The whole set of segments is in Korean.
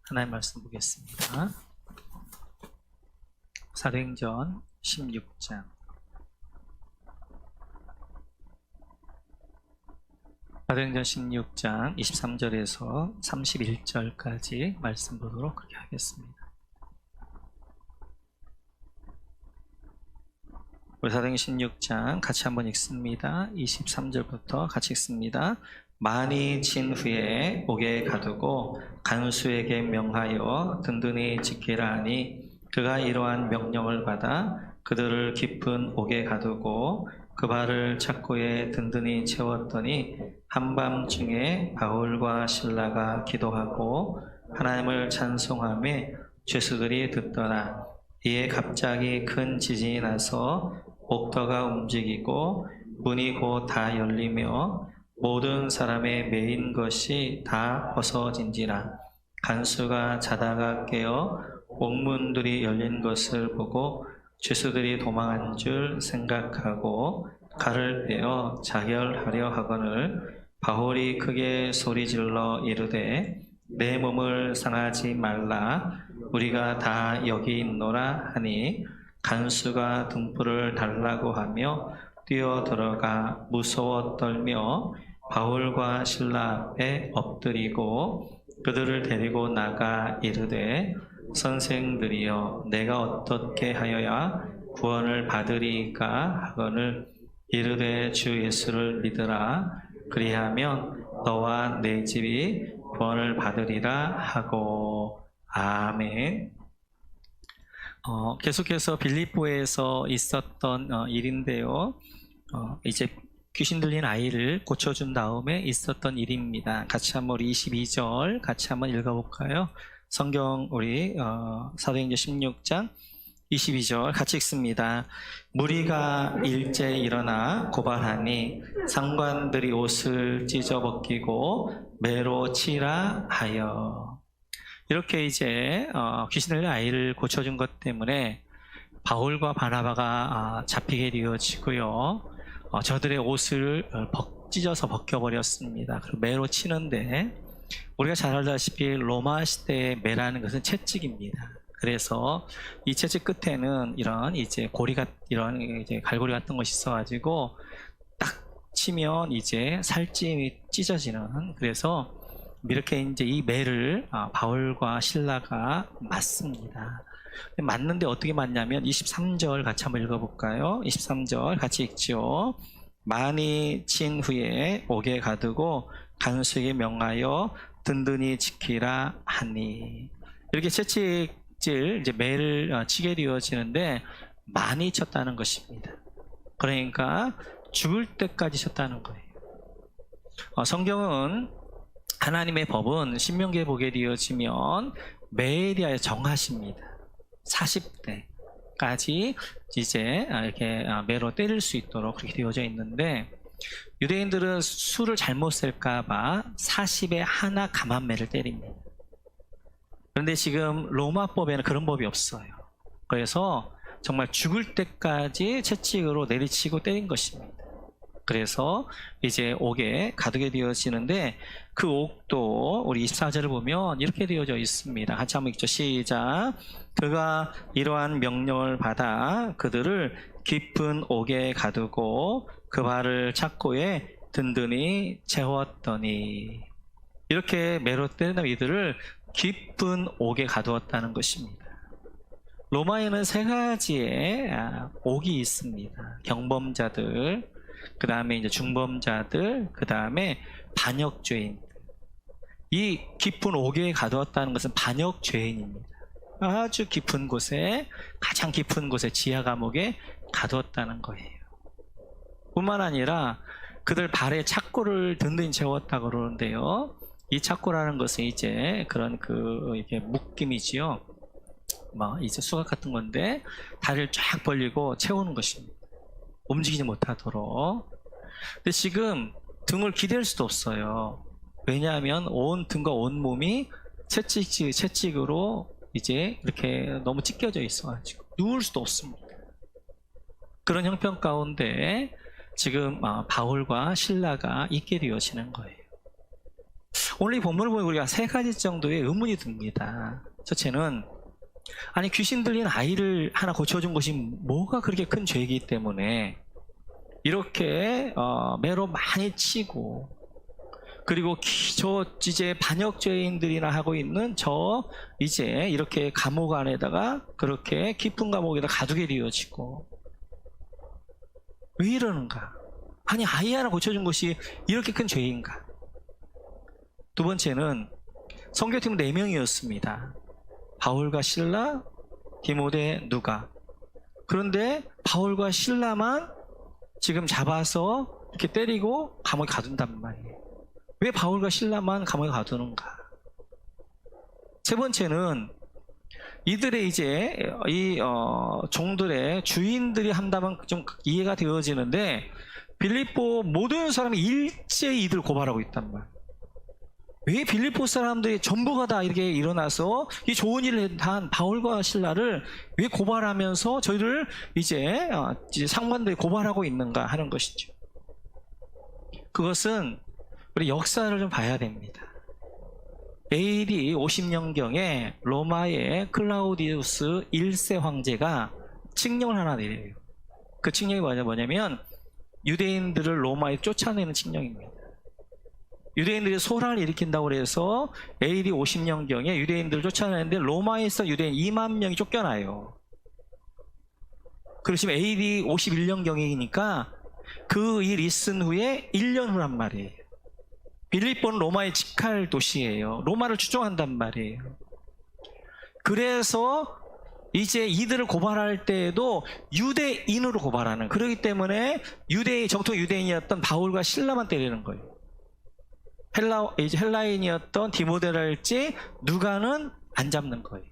하나님 말씀 보겠습니다. 사도행전 16장. 사도행전 16장 23절에서 31절까지 말씀 보도록 그렇게 하겠습니다. 우리 사도행전 16장 같이 한번 읽습니다. 23절부터 같이 읽습니다. 많이 친 후에 옥에 가두고 간수에게 명하여 든든히 지키라 하니 그가 이러한 명령을 받아 그들을 깊은 옥에 가두고 그 발을 착고에 든든히 채웠더니 한밤중에 바울과 실라가 기도하고 하나님을 찬송하며 죄수들이 듣더라. 이에 갑자기 큰 지진이 나서 옥터가 움직이고 문이 곧 다 열리며 모든 사람의 매인 것이 다 벗어진지라. 간수가 자다가 깨어 옥문들이 열린 것을 보고 죄수들이 도망한 줄 생각하고 칼을 빼어 자결하려 하거늘 바울이 크게 소리질러 이르되 내 몸을 상하지 말라 우리가 다 여기 있노라 하니 간수가 등불을 달라고 하며 뛰어들어가 무서워 떨며 바울과 실라 앞에 엎드리고 그들을 데리고 나가 이르되 선생들이여 내가 어떻게 하여야 구원을 받으리까 하거늘 이르되 주 예수를 믿으라 그리하면 너와 내 집이 구원을 받으리라 하고 아멘. 계속해서 빌립보에서 있었던 일인데요. 이제 귀신 들린 아이를 고쳐준 다음에 있었던 일입니다. 같이 한번 우리 22절 같이 한번 읽어볼까요? 성경 우리 사도행전 16장 22절 같이 읽습니다. 무리가 일제 일어나 고발하니 상관들이 옷을 찢어 벗기고 매로 치라 하여. 이렇게 이제 귀신 들린 아이를 고쳐준 것 때문에 바울과 바나바가 잡히게 되어지고요. 저들의 옷을 찢어서 벗겨버렸습니다. 그리고 매로 치는데 우리가 잘 알다시피 로마 시대의 매라는 것은 채찍입니다. 그래서 이 채찍 끝에는 이런 이제 이런 이제 갈고리 같은 것이 있어가지고 딱 치면 이제 살찜이 찢어지는. 그래서 이렇게 이제 이 매를 바울과 실라가 맞습니다. 맞는데 어떻게 맞냐면 23절 같이 한번 읽어볼까요? 23절 같이 읽죠. 많이 친 후에 옥에 가두고 간수에게 명하여 든든히 지키라 하니. 이렇게 채찍질 이제 매를 치게 되어지는데 많이 쳤다는 것입니다. 그러니까 죽을 때까지 쳤다는 거예요. 성경은 하나님의 법은 신명기에 보게 되어지면 매에 대하여 정하십니다. 40대까지 이제 이렇게 매로 때릴 수 있도록 그렇게 되어져 있는데 유대인들은 수를 잘못 셀까봐 40에 하나 감한매를 때립니다. 그런데 지금 로마법에는 그런 법이 없어요. 그래서 정말 죽을 때까지 채찍으로 내리치고 때린 것입니다. 그래서 이제 옥에 가두게 되어지는데 그 옥도 우리 24절을 보면 이렇게 되어져 있습니다. 같이 한번 읽죠. 시작. 그가 이러한 명령을 받아 그들을 깊은 옥에 가두고 그 발을 착고에 든든히 채웠더니. 이렇게 매로 때린 이들을 깊은 옥에 가두었다는 것입니다. 로마에는 세 가지의 옥이 있습니다. 경범자들, 그 다음에 이제 중범자들, 그 다음에 반역죄인. 이 깊은 옥에 가두었다는 것은 반역죄인입니다. 아주 깊은 곳에, 가장 깊은 곳에 지하 감옥에 가두었다는 거예요. 뿐만 아니라 그들 발에 착고를 든든히 채웠다고 그러는데요. 이 착고라는 것은 이제 그런 이게 묶임이지요. 이제 수갑 같은 건데 다리를 쫙 벌리고 채우는 것입니다. 움직이지 못하도록. 근데 지금 등을 기댈 수도 없어요. 왜냐하면 온 등과 온 몸이 채찍으로 이제 이렇게 너무 찢겨져 있어가지고 누울 수도 없습니다. 그런 형편 가운데 지금 바울과 실라가 있게 되어지는 거예요. 오늘 이 본문을 보면 우리가 세 가지 정도의 의문이 듭니다. 첫째는, 아니 귀신 들린 아이를 하나 고쳐준 것이 뭐가 그렇게 큰 죄이기 때문에 이렇게 매로 많이 치고, 그리고 저 이제 반역죄인들이나 하고 있는 저 이제 이렇게 감옥 안에다가 그렇게 깊은 감옥에다 가두게 되어지고, 왜 이러는가? 아니 아이 하나 고쳐준 것이 이렇게 큰 죄인가? 두 번째는, 선교팀은 4명이었습니다. 바울과 실라, 디모데, 누가. 그런데 바울과 실라만 지금 잡아서 이렇게 때리고 감옥에 가둔단 말이에요. 왜 바울과 실라만 감옥에 가두는가? 세 번째는, 이들의 이제 이 종들의 주인들이 한다면 좀 이해가 되어지는데, 빌립보 모든 사람이 일제히 이들을 고발하고 있단 말이에요. 왜 빌립보 사람들이 전부가 다 이렇게 일어나서 이 좋은 일을 한 바울과 실라를 왜 고발하면서 저희를 이제 상관들이 고발하고 있는가 하는 것이죠. 그것은 우리 역사를 좀 봐야 됩니다. AD 50년경에 로마의 클라우디우스 1세 황제가 칙령을 하나 내려요. 그 칙령이 뭐냐면 유대인들을 로마에 쫓아내는 칙령입니다. 유대인들이 소란을 일으킨다고 해서 AD 50년경에 유대인들을 쫓아내는데 로마에서 유대인 2만 명이 쫓겨나요. 그러시면 AD 51년경이니까 그 일 있은 후에 1년 후란 말이에요. 빌립보는 로마의 직할 도시예요. 로마를 추종한단 말이에요. 그래서 이제 이들을 고발할 때에도 유대인으로 고발하는, 그렇기 때문에 정통 유대인이었던 바울과 실라만 때리는 거예요. 헬라인이었던 디모데랄지 누가는 안 잡는 거예요.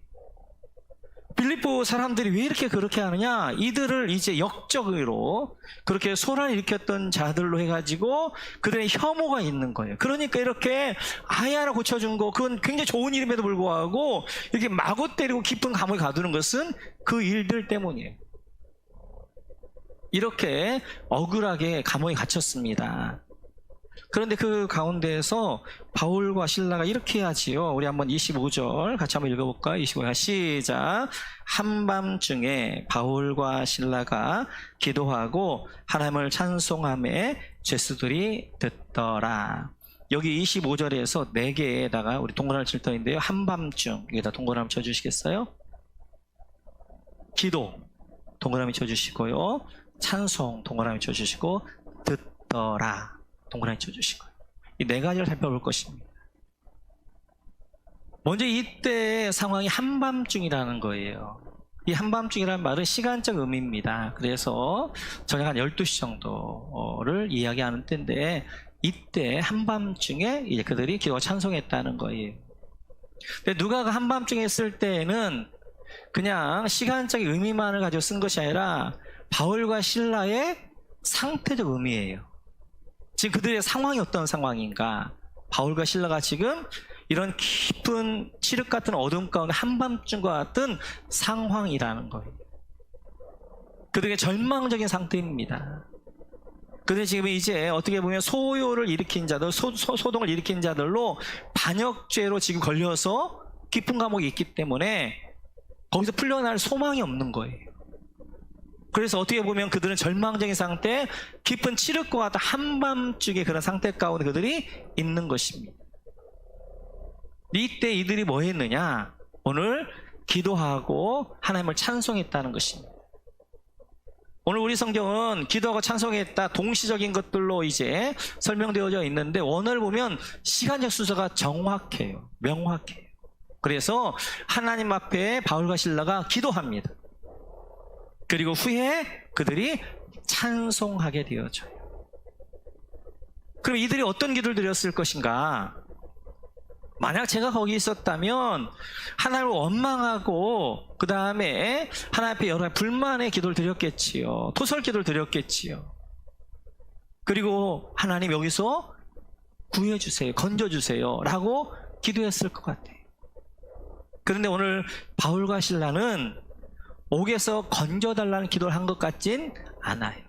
빌립보 사람들이 왜 이렇게 그렇게 하느냐? 이들을 이제 역적으로 그렇게 소란을 일으켰던 자들로 해가지고 그들의 혐오가 있는 거예요. 그러니까 이렇게 아이 하나 고쳐준 거, 그건 굉장히 좋은 일임에도 불구하고 이렇게 마구 때리고 깊은 감옥에 가두는 것은 그 일들 때문이에요. 이렇게 억울하게 감옥에 갇혔습니다. 그런데 그 가운데에서 바울과 실라가 이렇게 하지요. 우리 한번 25절 같이 한번 읽어볼까요? 25절 시작. 한밤중에 바울과 실라가 기도하고 하나님을 찬송하며 죄수들이 듣더라. 여기 25절에서 4개에다가 우리 동그라미 칠 터인데요. 한밤중, 여기다 동그라미 쳐주시겠어요? 기도 동그라미 쳐주시고요. 찬송 동그라미 쳐주시고, 듣더라 동그라미 쳐주시고요. 이 4가지를 살펴볼 것입니다. 먼저 이때 상황이 한밤중이라는 거예요. 이 한밤중이라는 말은 시간적 의미입니다. 그래서 저녁 한 12시 정도를 이야기하는 때인데, 이때 한밤중에 이제 그들이 기도와 찬송했다는 거예요. 근데 누가가 한밤중에 했을 때에는 그냥 시간적인 의미만을 가지고 쓴 것이 아니라 바울과 실라의 상태적 의미예요. 지금 그들의 상황이 어떤 상황인가? 바울과 실라가 지금 이런 깊은 칠흑 같은 어둠 가운데 한밤중과 같은 상황이라는 거예요. 그들의 절망적인 상태입니다. 그들이 지금 이제 어떻게 보면 소요를 일으킨 자들, 소동을 일으킨 자들로 반역죄로 지금 걸려서 깊은 감옥에 있기 때문에 거기서 풀려날 소망이 없는 거예요. 그래서 어떻게 보면 그들은 절망적인 상태, 깊은 칠흑과 같은 한밤중의 그런 상태 가운데 그들이 있는 것입니다. 이때 이들이 뭐 했느냐? 오늘 기도하고 하나님을 찬송했다는 것입니다. 오늘 우리 성경은 기도하고 찬송했다 동시적인 것들로 이제 설명되어져 있는데, 원어를 보면 시간적 순서가 정확해요. 명확해요. 그래서 하나님 앞에 바울과 실라가 기도합니다. 그리고 후에 그들이 찬송하게 되어져요. 그럼 이들이 어떤 기도를 드렸을 것인가? 만약 제가 거기 있었다면 하나님을 원망하고 그 다음에 하나님 앞에 여러 가지 불만의 기도를 드렸겠지요. 토설 기도를 드렸겠지요. 그리고 하나님 여기서 구해주세요, 건져주세요 라고 기도했을 것 같아요. 그런데 오늘 바울과 실라는 옥에서 건져달라는 기도를 한 것 같진 않아요.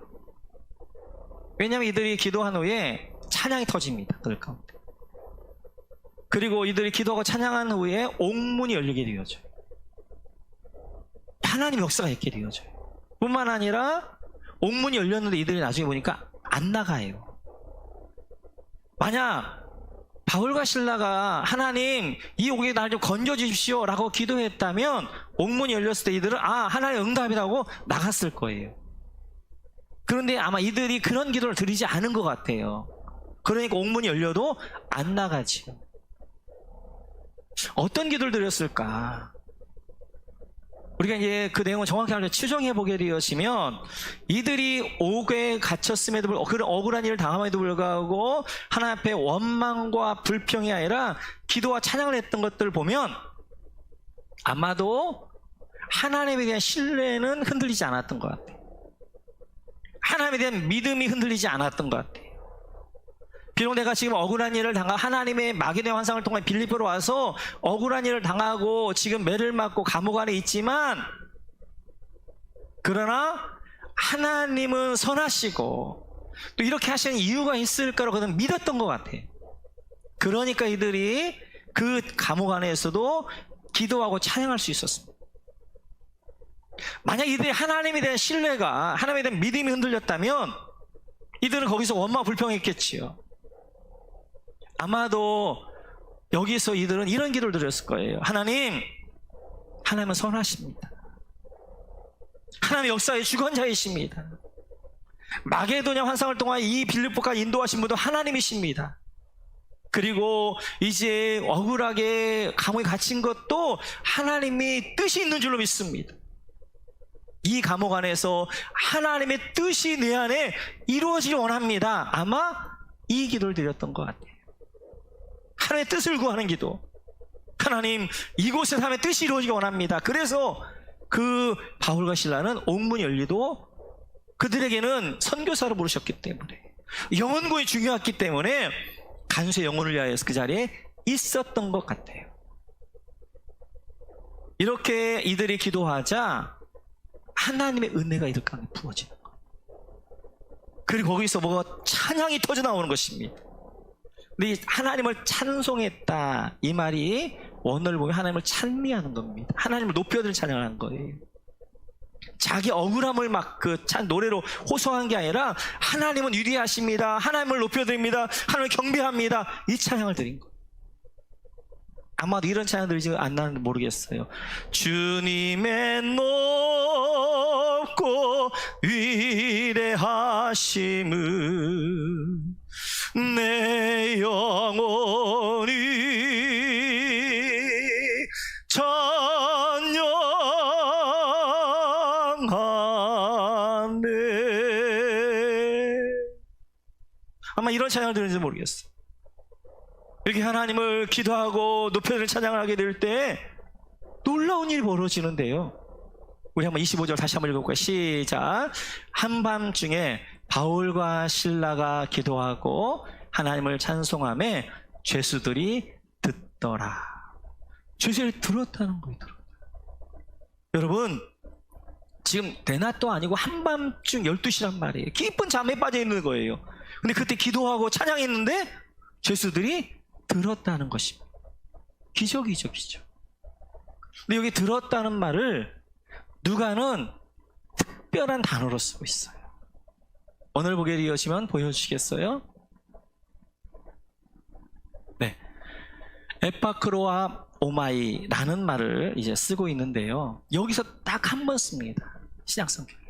왜냐하면 이들이 기도한 후에 찬양이 터집니다. 그들 가운데. 그리고 이들이 기도하고 찬양한 후에 옥문이 열리게 되어져요. 하나님 역사가 있게 되어져요. 뿐만 아니라 옥문이 열렸는데 이들이 나중에 보니까 안 나가요. 만약 바울과 실라가 하나님 이 옥에 날 좀 건져 주십시오 라고 기도했다면 옥문이 열렸을 때 이들은 하나님의 응답이라고 나갔을 거예요. 그런데 아마 이들이 그런 기도를 드리지 않은 것 같아요. 그러니까 옥문이 열려도 안 나가지요. 어떤 기도를 드렸을까? 우리가 이제 그 내용을 정확히 추정해 보게 되었으면 이들이 옥에 갇혔음에도 불구하고 그런 억울한 일을 당함에도 불구하고 하나님 앞에 원망과 불평이 아니라 기도와 찬양을 했던 것들을 보면 아마도 하나님에 대한 신뢰는 흔들리지 않았던 것 같아요. 하나님에 대한 믿음이 흔들리지 않았던 것 같아요. 비록 내가 지금 억울한 일을 당하고 하나님의 마게도냐 환상을 통해 빌립보로 와서 억울한 일을 당하고 지금 매를 맞고 감옥 안에 있지만 그러나 하나님은 선하시고 또 이렇게 하시는 이유가 있을까라고 그는 믿었던 것 같아요. 그러니까 이들이 그 감옥 안에서도 기도하고 찬양할 수 있었습니다. 만약 이들이 하나님에 대한 신뢰가 하나님에 대한 믿음이 흔들렸다면 이들은 거기서 원망 불평했겠지요. 아마도 여기서 이들은 이런 기도를 드렸을 거예요. 하나님은 선하십니다. 하나님의 역사의 주권자이십니다. 마게도냐 환상을 통한 이 빌립보까지 인도하신 분도 하나님이십니다. 그리고 이제 억울하게 감옥에 갇힌 것도 하나님이 뜻이 있는 줄로 믿습니다. 이 감옥 안에서 하나님의 뜻이 내 안에 이루어지길 원합니다. 아마 이 기도를 드렸던 것 같아요. 하나님의 뜻을 구하는 기도. 하나님, 이곳에서 하나님의 뜻이 이루어지길 원합니다. 그래서 그 바울과 실라는 옥문이 열리도 그들에게는 선교사로 부르셨기 때문에 영혼구이 중요했기 때문에 간수의 영혼을 위하여서 그 자리에 있었던 것 같아요. 이렇게 이들이 기도하자 하나님의 은혜가 이들 가운데 부어지는 거예요. 그리고 거기서 뭐가 찬양이 터져 나오는 것입니다. 근데 이 하나님을 찬송했다 이 말이 원어를 보면 하나님을 찬미하는 겁니다. 하나님을 높여드리는 찬양을 하는 거예요. 자기 억울함을 막 노래로 호소한 게 아니라 하나님은 위대하십니다. 하나님을 높여드립니다. 하나님을 경배합니다. 이 찬양을 드린 거예요. 아마도 이런 찬양 들리지 않나는 모르겠어요. 주님의 높고 위대하심은 내 영혼이 찬양하네. 아마 이런 찬양을 들은지 모르겠어요. 이렇게 하나님을 기도하고 높여드리는 찬양을 하게 될 때 놀라운 일이 벌어지는데요. 우리 한번 25절 다시 한번 읽어볼까요? 시작. 한밤중에 바울과 실라가 기도하고 하나님을 찬송하며 죄수들이 듣더라. 죄수들이 들었다는 거예요. 여러분, 지금 대낮도 아니고 한밤중 12시란 말이에요. 깊은 잠에 빠져 있는 거예요. 근데 그때 기도하고 찬양했는데 죄수들이 들었다는 것입니다. 기적이죠, 기적. 근데 여기 들었다는 말을 누가는 특별한 단어로 쓰고 있어요. 오늘 보게 되시면 보여주시겠어요? 네, 에파크로와 오마이라는 말을 이제 쓰고 있는데요. 여기서 딱 한 번 씁니다. 신약성경에.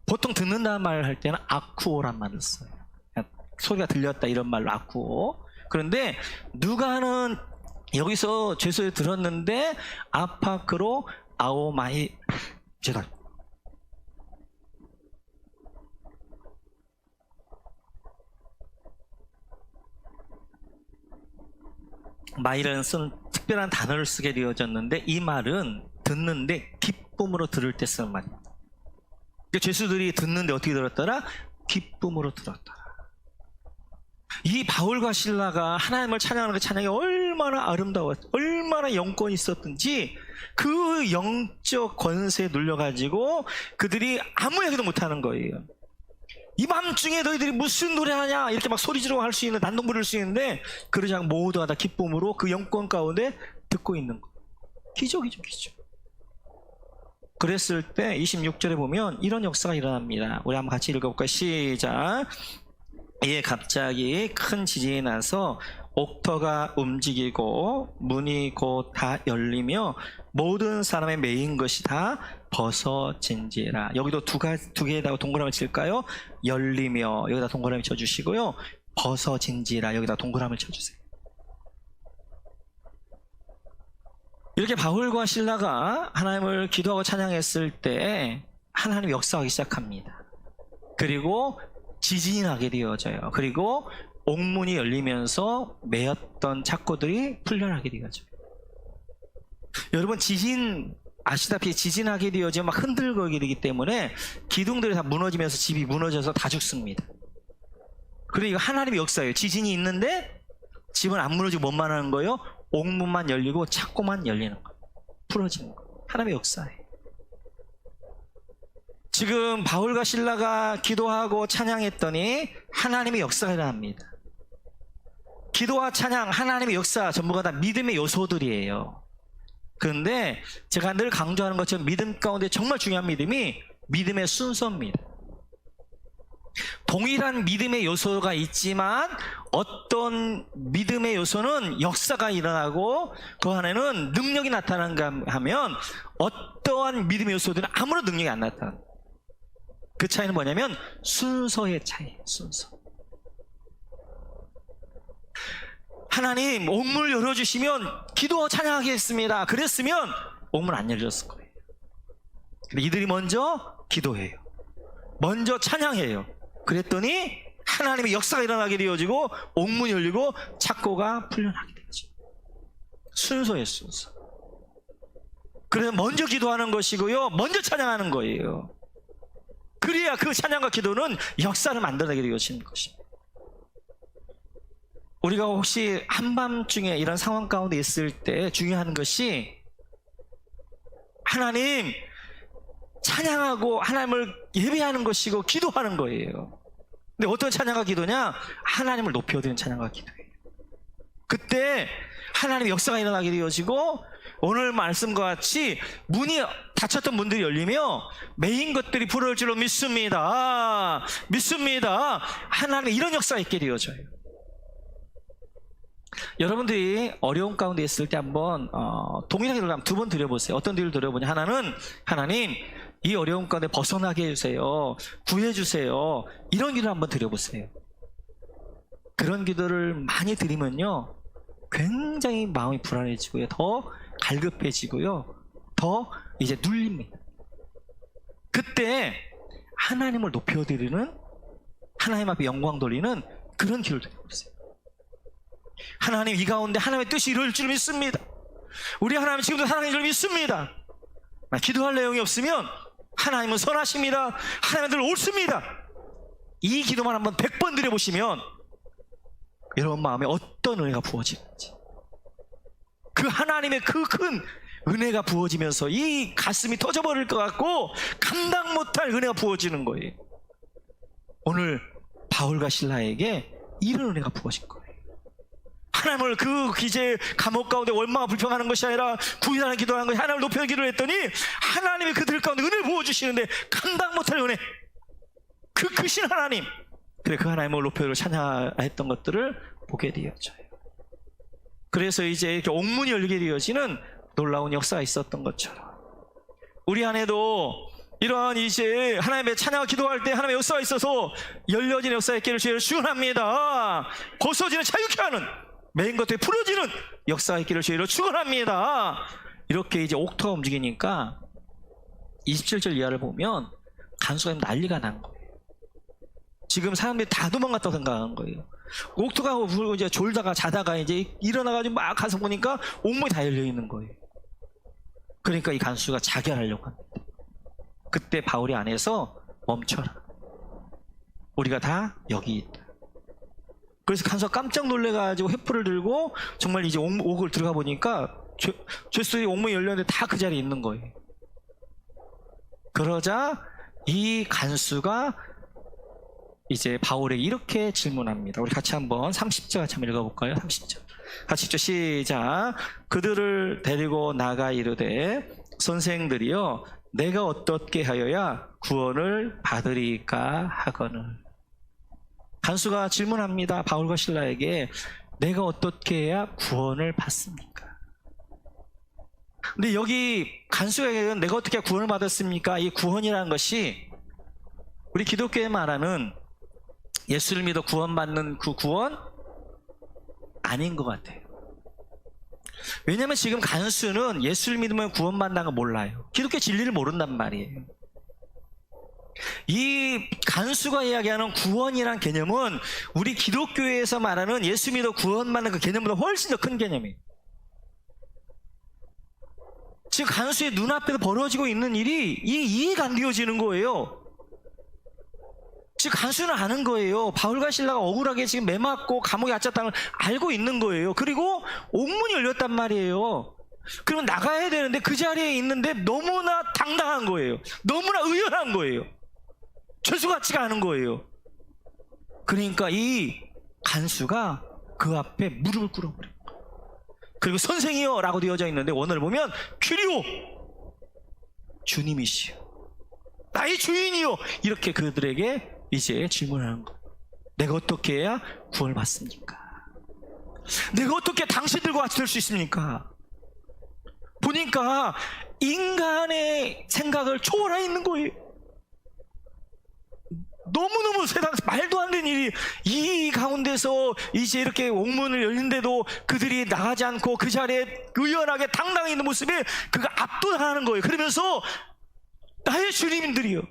보통 듣는다는 말을 할 때는 아쿠오란 말을 써요. 소리가 들렸다 이런 말로 아쿠오. 그런데 누가는 여기서 죄수를 들었는데 아파크로 아오마이 제가 마이라는 쓰는 특별한 단어를 쓰게 되어졌는데 이 말은 듣는데 기쁨으로 들을 때 쓰는 말입니다. 그러니까 죄수들이 듣는데 어떻게 들었더라? 기쁨으로 들었더라. 이 바울과 실라가 하나님을 찬양하는 그 찬양이 얼마나 아름다웠, 얼마나 영권이 있었든지 그 영적 권세에 눌려가지고 그들이 아무 얘기도 못하는 거예요. 이 밤중에 너희들이 무슨 노래하냐 이렇게 막 소리 지르고 할 수 있는, 단동 부를 수 있는데 그러지 않고 모두가 다 기쁨으로 그 영권 가운데 듣고 있는 거. 기적이죠, 기적. 그랬을 때 26절에 보면 이런 역사가 일어납니다. 우리 한번 같이 읽어볼까요? 시작. 이에 갑자기 큰 지진이 나서 옥터가 움직이고 문이 곧 다 열리며 모든 사람의 메인 것이 다 벗어진지라. 여기도 두 개에다가 동그라미 칠까요? 열리며 여기다 동그라미 쳐주시고요. 벗어진지라 여기다 동그라미 쳐주세요. 이렇게 바울과 실라가 하나님을 기도하고 찬양했을 때 하나님이 역사하기 시작합니다. 그리고 지진이 나게 되어져요. 그리고 옥문이 열리면서 매였던 착고들이 풀려나게 되어져요. 여러분, 지진 아시다시피 지진하게 되어지면 막 흔들거리게 되기 때문에 기둥들이 다 무너지면서 집이 무너져서 다 죽습니다. 그러니까 하나님의 역사예요. 지진이 있는데 집은 안 무너지고 뭐만 하는 거예요? 옥문만 열리고 착고만 열리는 거예요. 풀어지는 거예요. 하나님의 역사예요. 지금 바울과 실라가 기도하고 찬양했더니 하나님의 역사가 일어납니다. 기도와 찬양, 하나님의 역사 전부가 다 믿음의 요소들이에요. 그런데 제가 늘 강조하는 것처럼 믿음 가운데 정말 중요한 믿음이 믿음의 순서입니다. 동일한 믿음의 요소가 있지만 어떤 믿음의 요소는 역사가 일어나고 그 안에는 능력이 나타나는가 하면 어떠한 믿음의 요소들은 아무런 능력이 안 나타나요. 그 차이는 뭐냐면 순서의 차이예요. 순서. 하나님 옥문을 열어주시면 기도하고 찬양하겠습니다. 그랬으면 옥문 안 열렸을 거예요. 근데 이들이 먼저 기도해요. 먼저 찬양해요. 그랬더니 하나님의 역사가 일어나게 되어지고 옥문이 열리고 착고가 풀려나게 되죠. 순서예요, 순서. 그래서 먼저 기도하는 것이고요, 먼저 찬양하는 거예요. 그래야 그 찬양과 기도는 역사를 만들어내게 되어지는 것입니다. 우리가 혹시 한밤중에 이런 상황 가운데 있을 때 중요한 것이 하나님 찬양하고 하나님을 예배하는 것이고 기도하는 거예요. 근데 어떤 찬양과 기도냐? 하나님을 높여드리는 찬양과 기도예요. 그때 하나님의 역사가 일어나게 되어지고 오늘 말씀과 같이 문이 닫혔던 문들이 열리며 메인 것들이 풀어질 줄로 믿습니다. 믿습니다. 하나님의 이런 역사가 있게 되어져요. 여러분들이 어려운 가운데 있을 때 한번 동일하게 기도를 두 번 드려보세요. 어떤 기도를 드려보냐? 하나는 하나님 이 어려운 가운데 벗어나게 해주세요. 구해주세요. 이런 기도를 한번 드려보세요. 그런 기도를 많이 드리면요 굉장히 마음이 불안해지고요, 더 갈급해지고요, 더 이제 눌립니다. 그때 하나님을 높여드리는, 하나님 앞에 영광 돌리는 그런 기도를 드려보세요. 하나님 이 가운데 하나님의 뜻이 이룰 줄 믿습니다. 우리 하나님 지금도 사랑해 줄 믿습니다. 기도할 내용이 없으면 하나님은 선하십니다. 하나님은 늘 옳습니다. 이 기도만 한번 100번 드려보시면 여러분 마음에 어떤 은혜가 부어지는지, 그 하나님의 그 큰 은혜가 부어지면서 이 가슴이 터져버릴 것 같고 감당 못할 은혜가 부어지는 거예요. 오늘 바울과 실라에게 이런 은혜가 부어진 거예요. 하나님을 그 기재 감옥 가운데 원망과 불평하는 것이 아니라 구인하는 기도하는 것이 하나님을 높여 기도를 했더니 하나님이 그들 가운데 은혜를 부어주시는데 감당 못할 은혜, 그 크신 하나님, 그래 그 하나님을 높여 찬양했던 것들을 보게 되어져요. 그래서 이제 이렇게 옥문이 열리게 되어지는 놀라운 역사가 있었던 것처럼 우리 안에도 이러한 이제 하나님의 찬양과 기도할 때 하나님의 역사가 있어서 열려진 역사의 길을 주의를 축원합니다. 벗어지는 자유케 하는 메인 것들이 풀어지는 역사의 길을 주의로 축원합니다. 이렇게 이제 옥토가 움직이니까 27절 이하를 보면 간수가 난리가 난 거예요. 지금 사람들이 다 도망갔다고 생각하는 거예요. 옥토가 불고 이제 졸다가 자다가 이제 일어나가지고 막 가서 보니까 옥문이 다 열려 있는 거예요. 그러니까 이 간수가 자결하려고 합니다. 그때 바울이 안에서 멈춰라. 우리가 다 여기 있다. 그래서 간수가 깜짝 놀래가지고 횃불을 들고 정말 이제 옥을 들어가 보니까 죄수들이 옥문이 열렸는데 다 그 자리에 있는 거예요. 그러자 이 간수가 이제 바울에게 이렇게 질문합니다. 우리 같이 한번 30절 같이 한번 읽어볼까요? 30절 같이 읽죠. 시작. 그들을 데리고 나가 이르되 선생들이여 내가 어떻게 하여야 구원을 받으리까 하거늘. 간수가 질문합니다. 바울과 실라에게 내가 어떻게 해야 구원을 받습니까? 근데 여기 간수가 얘기하는 내가 어떻게 해야 구원을 받았습니까? 이 구원이라는 것이 우리 기독교에 말하는 예수를 믿어 구원받는 그 구원 아닌 것 같아요. 왜냐하면 지금 간수는 예수를 믿으면 구원받는다는 거 몰라요. 기독교 진리를 모른단 말이에요. 이 간수가 이야기하는 구원이란 개념은 우리 기독교에서 말하는 예수 믿어 구원받는 그 개념보다 훨씬 더 큰 개념이에요. 지금 간수의 눈앞에서 벌어지고 있는 일이 이해가 안 되어지는 거예요. 지금 간수는 아는 거예요. 바울과 실라가 억울하게 지금 매맞고 감옥에 갇혔다는 걸 알고 있는 거예요. 그리고 옥문이 열렸단 말이에요. 그러면 나가야 되는데 그 자리에 있는데 너무나 당당한 거예요. 너무나 의연한 거예요. 죄수 같지가 않은 거예요. 그러니까 이 간수가 그 앞에 무릎을 꿇어버려요. 그리고 선생이여 라고 되어져 있는데 오늘 보면 큐리오 주님이시여 나의 주인이요 이렇게 그들에게 이제 질문하는 거. 내가 어떻게 해야 구원을 받습니까? 내가 어떻게 당신들과 같이 될 수 있습니까? 보니까 인간의 생각을 초월해 있는 거예요. 너무너무 세상 말도 안 되는 일이 이 가운데서 이제 이렇게 옥문을 열린데도 그들이 나가지 않고 그 자리에 의연하게 당당히 있는 모습에 그가 압도당하는 거예요. 그러면서 나의 주님들이요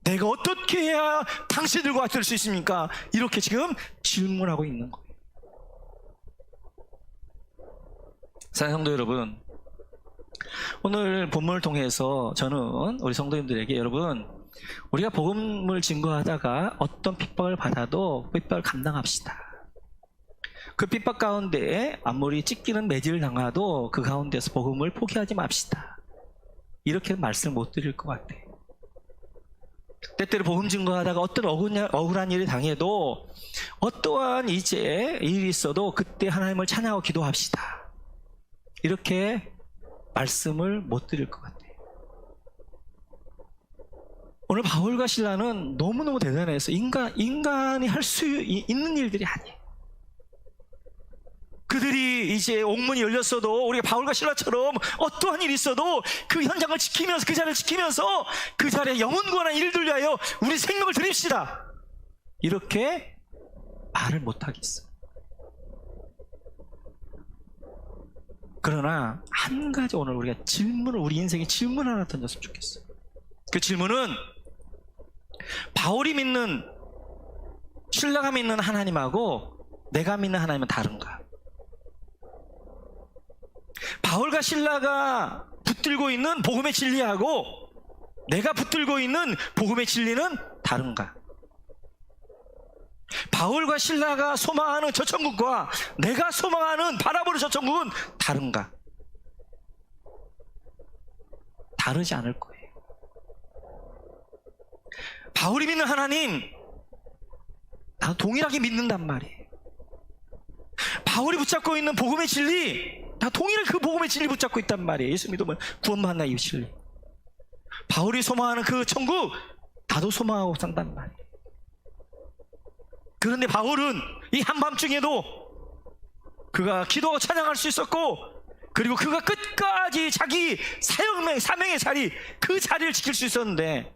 내가 어떻게 해야 당신들과 같이 될 수 있습니까? 이렇게 지금 질문하고 있는 거예요. 사랑하는 성도 여러분, 오늘 본문을 통해서 저는 우리 성도님들에게 여러분 우리가 복음을 증거하다가 어떤 핍박을 받아도 그 핍박을 감당합시다. 그 핍박 가운데 아무리 찢기는 매질을 당해도 그 가운데서 복음을 포기하지 맙시다. 이렇게 말씀을 못 드릴 것 같아요. 때때로 복음 증거하다가 어떤 억울한 일이 당해도 어떠한 이제 일이 있어도 그때 하나님을 찬양하고 기도합시다. 이렇게 말씀을 못 드릴 것 같아요. 오늘 바울과 실라는 너무너무 대단해서 인간이 할 수 있는 일들이 아니에요. 그들이 이제 옥문이 열렸어도 우리가 바울과 실라처럼 어떠한 일이 있어도 그 현장을 지키면서 그 자리를 지키면서 그 자리에 영원권한 일들 위하여 우리 생명을 드립시다. 이렇게 말을 못하겠어요. 그러나 한 가지 오늘 우리가 질문을 우리 인생에 질문 하나 던졌으면 좋겠어요. 그 질문은 바울이 믿는 신라가 믿는 하나님하고 내가 믿는 하나님은 다른가? 바울과 신라가 붙들고 있는 복음의 진리하고 내가 붙들고 있는 복음의 진리는 다른가? 바울과 신라가 소망하는 저 천국과 내가 소망하는 바라보는 저 천국은 다른가? 다르지 않을 거예요. 바울이 믿는 하나님 나도 동일하게 믿는단 말이에요. 바울이 붙잡고 있는 복음의 진리 다 동일하게 그 복음의 진리 붙잡고 있단 말이에요. 예수 믿으면 구원받는 이 진리. 바울이 소망하는 그 천국 나도 소망하고 산단 말이에요. 그런데 바울은 이 한밤중에도 그가 기도하고 찬양할 수 있었고 그리고 그가 끝까지 자기 사명의 자리 그 자리를 지킬 수 있었는데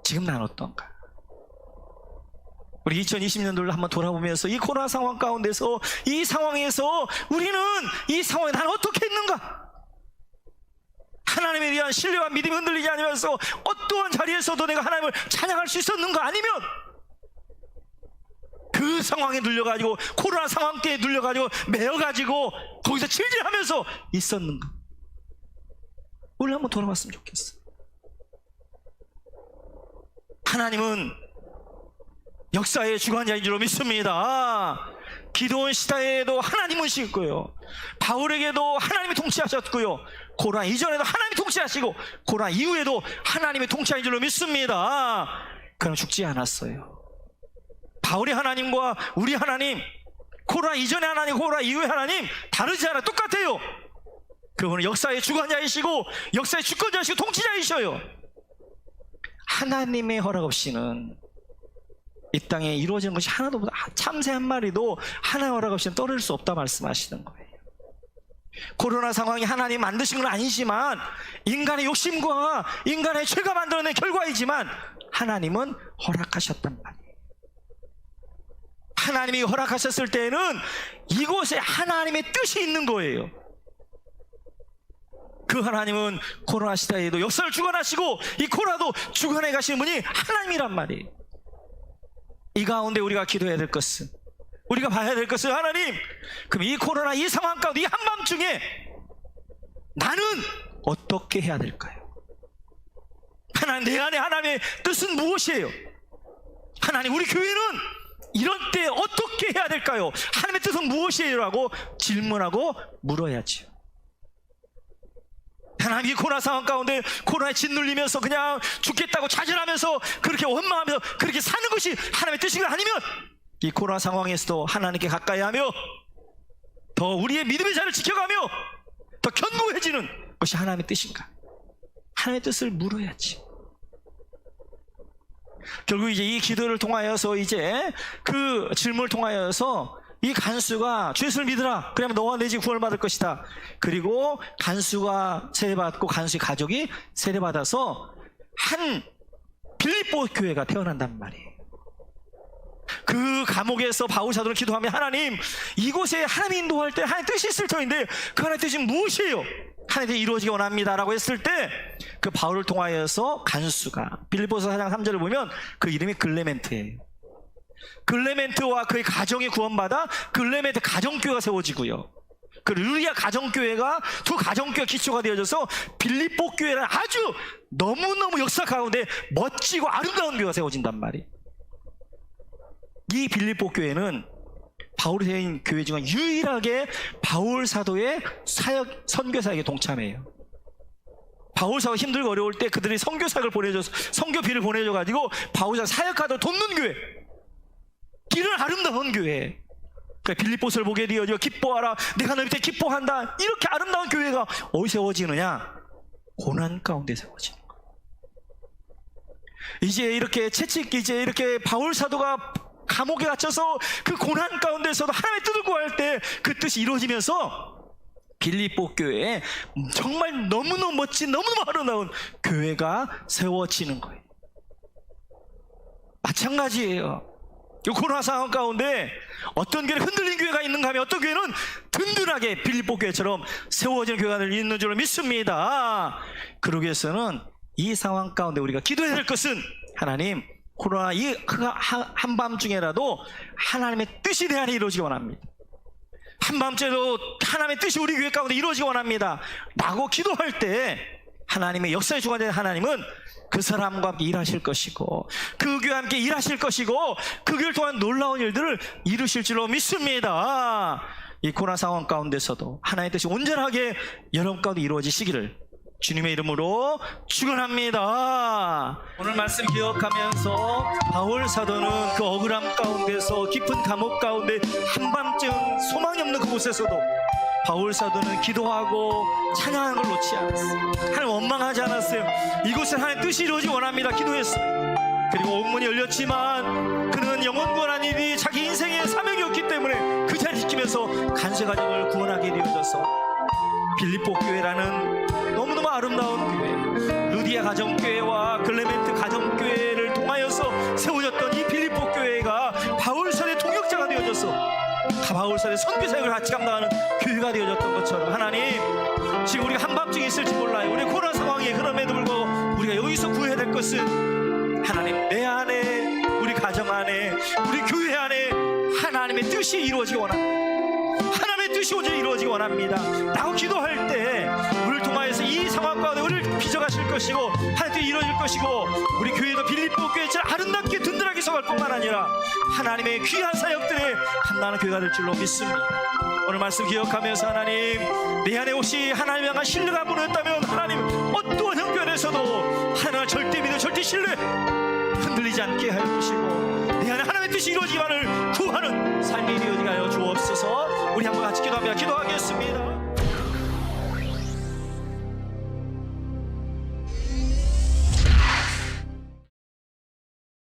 지금 난 어떤가? 우리 2020년도를 한번 돌아보면서 이 코로나 상황 가운데서 이 상황에서 우리는 이 상황에 난 어떻게 했는가? 하나님에 대한 신뢰와 믿음이 흔들리지 않으면서 어떠한 자리에서도 내가 하나님을 찬양할 수 있었는가? 아니면 그 상황에 눌려가지고 코로나 상황대에 눌려가지고 매여가지고 거기서 질질하면서 있었는가? 우리 한번 돌아봤으면 좋겠어. 하나님은 역사의 주관자인 줄 믿습니다. 기도원 시대에도 하나님은 시고요. 바울에게도 하나님이 통치하셨고요. 코로나 이전에도 하나님이 통치하시고 코로나 이후에도 하나님이 통치하신 줄로 믿습니다. 그럼 죽지 않았어요. 바울의 하나님과 우리 하나님, 코로나 이전의 하나님, 코로나 이후의 하나님 다르지 않아요. 똑같아요. 그분은 역사의 주관자이시고 역사의 주권자이시고 통치자이셔요. 하나님의 허락 없이는 이 땅에 이루어지는 것이 하나도 없다. 참새 한 마리도 하나의 허락 없이는 떨어질 수 없다 말씀하시는 거예요. 코로나 상황이 하나님 만드신 건 아니지만 인간의 욕심과 인간의 죄가 만들어낸 결과이지만 하나님은 허락하셨단 말이에요. 하나님이 허락하셨을 때에는 이곳에 하나님의 뜻이 있는 거예요. 그 하나님은 코로나 시대에도 역사를 주관하시고 이 코로나도 주관해 가시는 분이 하나님이란 말이에요. 이 가운데 우리가 기도해야 될 것은, 우리가 봐야 될 것은, 하나님, 그럼 이 코로나 이 상황 가운데 이 한밤중에 나는 어떻게 해야 될까요? 하나님, 내 안에 하나님의 뜻은 무엇이에요? 하나님, 우리 교회는 이런 때 어떻게 해야 될까요? 하나님의 뜻은 무엇이에요? 라고 질문하고 물어야죠. 하나님, 이 코로나 상황 가운데 코로나에 짓눌리면서 그냥 죽겠다고 좌절하면서 그렇게 원망하면서 그렇게 사는 것이 하나님의 뜻인가? 아니면 이 코로나 상황에서도 하나님께 가까이 하며 더 우리의 믿음의 자를 지켜가며 더 견고해지는 것이 하나님의 뜻인가? 하나님의 뜻을 물어야지. 결국 이제 이 기도를 통하여서 이제 그 질문을 통하여서 이 간수가 주 예수를 믿으라, 그러면 너와 내 집 구원을 받을 것이다. 그리고 간수가 세례받고 간수의 가족이 세례받아서 한 빌립보 교회가 태어난단 말이에요. 그 감옥에서 바울 사도는 기도하며 하나님, 이곳에 하나님 인도할 때 하나님 뜻이 있을 터인데 그 하나님 뜻이 무엇이에요? 하나님 뜻이 이루어지기 원합니다 라고 했을 때 그 바울을 통하여서 간수가, 빌립보서 4장 3절을 보면 그 이름이 글레멘트예요. 글레멘트와 그의 가정이 구원받아 글레멘트 가정교회가 세워지고요, 그 루리아 가정교회가 두 가정교회 기초가 되어져서 빌립보 교회는 아주 너무너무 역사 가운데 멋지고 아름다운 교회가 세워진단 말이에요. 이 빌립보 교회는 바울이 세운 교회 중에 유일하게 바울 사도의 사역 선교사에게 동참해요. 바울 사도가 힘들고 어려울 때 그들이 선교사역을 보내줘서 선교비를 보내줘가지고 바울 사도 사역하도록 돕는 교회, 이런 아름다운 교회. 그러니까 빌립보서를 보게 되어져 기뻐하라, 내가 너희 밑에 기뻐한다. 이렇게 아름다운 교회가 어디 세워지느냐? 고난 가운데 세워지는 거예요. 이제 이렇게 이제 이렇게 바울 사도가 감옥에 갇혀서 그 고난 가운데서도 하나님의 뜻을 구할 때 그 뜻이 이루어지면서 빌립보 교회에 정말 너무너무 멋진, 너무너무 아름다운 교회가 세워지는 거예요. 마찬가지예요. 이 코로나 상황 가운데 어떤 교회는 흔들린 교회가 있는가 하면 어떤 교회는 든든하게 빌립보 교회처럼 세워지는 교회가 있는 줄 믿습니다. 그러기 위해서는 이 상황 가운데 우리가 기도해야 될 것은, 하나님, 코로나 이 한밤중에라도 하나님의 뜻이 내 안에 이루어지기 원합니다. 한밤중에도 하나님의 뜻이 우리 교회 가운데 이루어지기 원합니다 라고 기도할 때 하나님의 역사의 주관자인 하나님은 그 사람과 함께 일하실 것이고 그 교회와 함께 일하실 것이고 그 교회를 통한 놀라운 일들을 이루실 줄로 믿습니다. 이 코로나 상황 가운데서도 하나님의 뜻이 온전하게 여러분 가운데 이루어지시기를 주님의 이름으로 축원합니다. 오늘 말씀 기억하면서 바울 사도는 그 억울함 가운데서 깊은 감옥 가운데 한밤중 소망이 없는 그곳에서도 바울 사도는 기도하고 찬양하는 걸 놓지 않았어요. 하나님 원망하지 않았어요. 이곳에 하나님 뜻이 이루어지기 원합니다 기도했어요. 그리고 옥문이 열렸지만 그는 영원 구원한 일이 자기 인생의 사명이었기 때문에 그 자리를 지키면서 간수의 가정을 구원하게 되어져서 빌립보 교회라는 너무너무 아름다운 교회, 루디아 가정교회와 글레멘트 가정교회를 통하여서 세워졌던 이 빌립보 교회가 바울사도의 통역자가 되어져서 바울사도의 선교사역을 같이 감당하는 교회가 되어졌던 것처럼, 하나님, 지금 우리가 한밤중에 있을지 몰라요. 우리 코로나 상황에 그럼에도 불구하고 우리가 여기서 구해야 될 것은, 하나님, 내 안에, 우리 가정 안에, 우리 교회 안에 하나님의 뜻이 이루어지기 원합니다. 하나님의 뜻이 오직 이루어지기 원합니다 라고 기도할 때 우리를 통하여서 이 상황 가운데 우리를 빚어가실 것이고 하나님의 뜻이 이루어질 것이고 우리 교회도 빌립보 교회처럼 아름답게 든든하게 서갈 뿐만 아니라 하나님의 귀한 사역들에 감당하는 교회가 될 줄로 믿습니다. 오늘 말씀 기억하면서, 하나님, 내 안에 혹시 하나님 향한 신뢰가 무너졌다면 하나님 어떠한 형편에서도 하나님을 절대 믿어, 절대 신뢰, 흔들리지 않게 하여 주시고 내 안에 하나님의 뜻이 이루어지기만을 구하는 삶이 되어지게 하여 주옵소서. 우리 한번 같이 기도합니다. 기도하겠습니다.